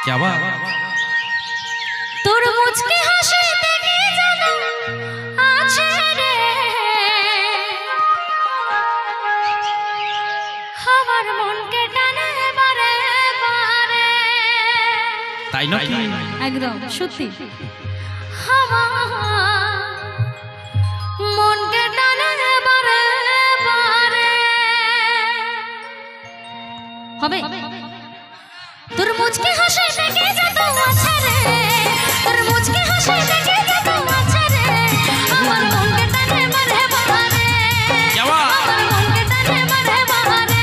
क्या बात তোর মুচকি হাসি দেখে জানো আছে রে আমার মনকে টানে বারে বারে তাই নাকি একদম সত্যি আমার মনকে টানে বারে বারে হবে তোর মুচকি হাসি দেখে জানো আছে রে তোর মুচকি হাসি দেখে জানো আছে রে আমার মনকে টানে বারে বারে क्या बात আমার মনকে টানে বারে বারে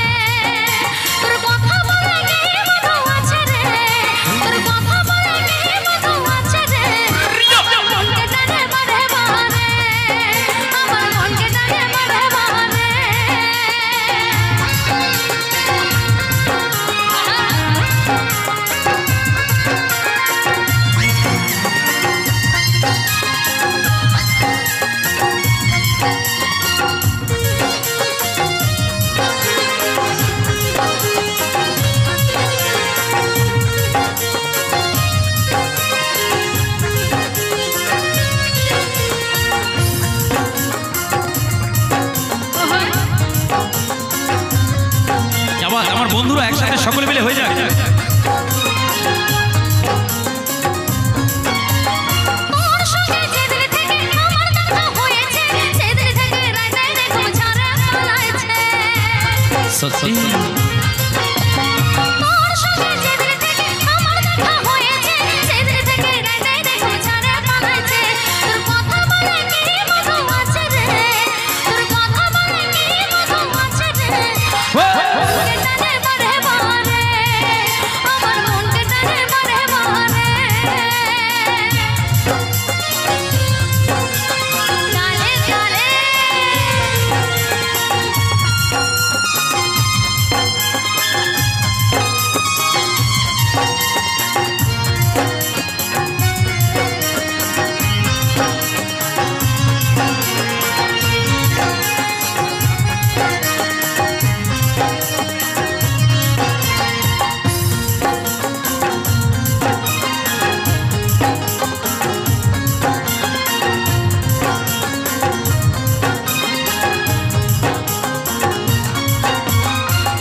তোর কথা বলে কি মধু আছে রে তোর কথা বলে কি মধু আছে রে আমার মনকে টানে বারে বারে আমার মনকে টানে বারে বারে क्या बात আমার বন্ধুরা একসাথে সকলে মিলে হয়ে যাক তোর সঙ্গে যেদিন থেকে আমার দেখা হয়েছে সেদিন থেকে রাতে দেখো ঝরে পালাইছে সত্যি তোর সঙ্গে যেদিন থেকে আমার দেখা হয়েছে সেদিন থেকে রাতে দেখো ঝরে পালাইছে তোর কথা বলে কি মধু আছে রে তোর কথা বলে কি মধু আছে রে মনকে টানে বারে বারে আমার মনকে টানে বারে বারে গালে গালে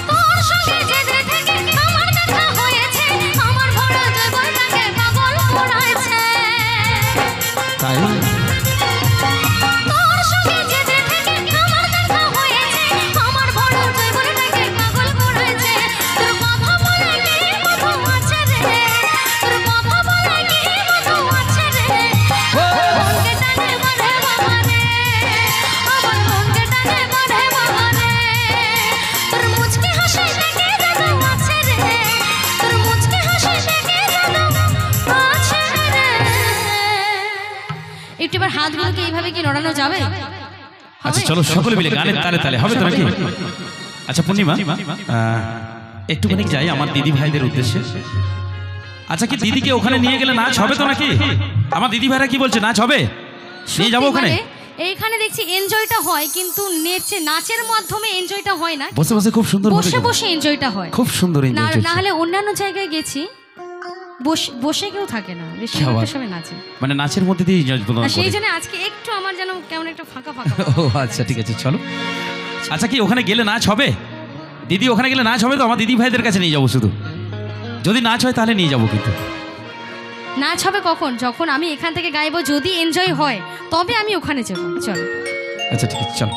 তোর সঙ্গে যেদিন থেকে আমার দেখা হয়েছে আমার ভরা জীবনটাকে পাগল করাইছে তাই তোর সঙ্গে যেদিন থেকে আমার দেখা হয়েছে আমার ভরা জীবনটাকে পাগল করাইছে তোর কথা বলে কি মধু আছে রে তোর কথা বলে কি মধু আছে রে মনকে টানে বারে বারে আমার মনকে টানে বারে বারে তোর মুচকি হাসি দেখে জানো আছে রে তোর মুচকি হাসি দেখে জানো আছে রে একটু এবার হাতগুলোকে এইভাবে কি নড়ানো যাবে আচ্ছা চলো সকলে মিলে গানের তালে তালে হবে তো নাকি আচ্ছা পূর্ণিমা একটুখানি যাই আমার দিদি ভাইদের উদ্দেশ্যে আচ্ছা কি দিদিকে ওখানে নিয়ে গেলে নাচ হবে তো নাকি আমার দিদি ভাইরা কি বলছে নাচ হবে নিয়ে যাবো ওখানে এইখানে দেখছি এনজয়টা হয় কিন্তু নাচের মাধ্যমে এনজয়টা হয় না বসে বসে খুব সুন্দর বসে বসে এনজয়টা হয় খুব সুন্দর না এনজয় না হলে অন্যান্য জায়গায় গেছি বসে কেউ থাকে না বেশি কি আবার? সময় নাচে মানে নাচের মধ্যে দিয়ে আর সেই জন্য আজকে একটু আমার যেন কেমন একটা ফাঁকা ফাঁকা ও আচ্ছা ঠিক আছে চলো আচ্ছা কি ওখানে গেলে নাচ হবে দিদি ওখানে গেলে নাচ হবে তো আমার দিদি ভাইদের কাছে নিয়ে যাবো শুধু যদি নাচ হয় তাহলে নিয়ে যাবো কিন্তু নাচ হবে কখন যখন আমি এখান থেকে গাইবো যদি এনজয় হয় তবে আমি ওখানে যাবো চলো আচ্ছা ঠিক আছে চলো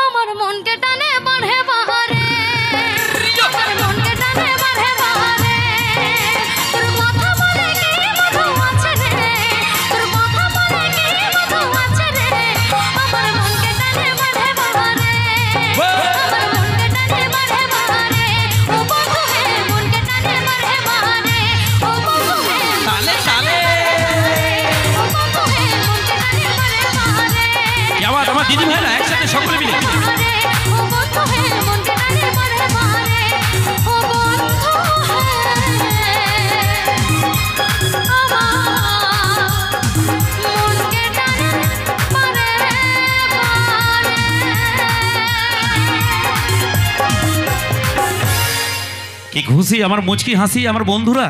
আমার মনকে টানে বাড়ে বাহারে আমার মনকে টানে বাড়ে বাহারে তোর কথা বলে কি মধু আছে রে তোর কথা বলে কি মধু আছে রে আমার মনকে টানে বাড়ে বাহারে আমার মনকে টানে বাড়ে বাহারে ও বন্ধু হে মনকে টানে বাড়ে বাহারে ও বন্ধু হে তালে তালে ও বন্ধু হে মনকে টানে বাড়ে বাহারে क्या बात আমার দিদি ভাইরা একসাথে সকলে মিলে ও বন্ধু হে মনকে টানে বাড়ে বাহারে ও বন্ধু হে কি খুশি আমার মুচকি হাসি আমার বন্ধুরা।